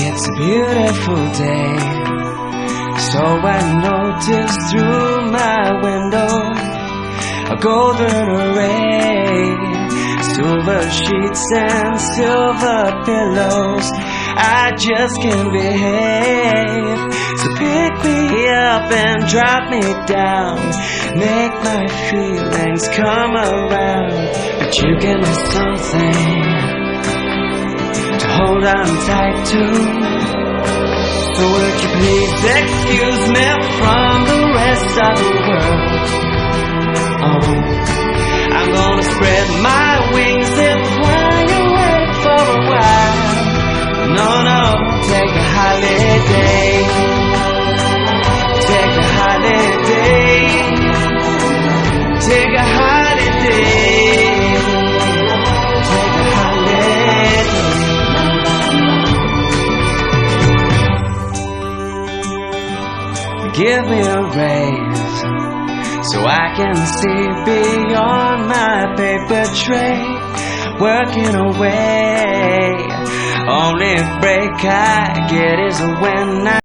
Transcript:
It's a beautiful day, so I noticed through my window a golden array, silver sheets and silver pillows. I just can't behave, so pick me up and drop me down, make my feelings come around. But you give me something to hold on tight to, so would you please excuse me from the rest of the world? Oh, I'm gonna spread my wings and fly away for a while. No, take a holiday, take a holiday, take a holiday, take a holiday. Give me a raise so I can see beyond my paper tray, working away. Only break I get is when I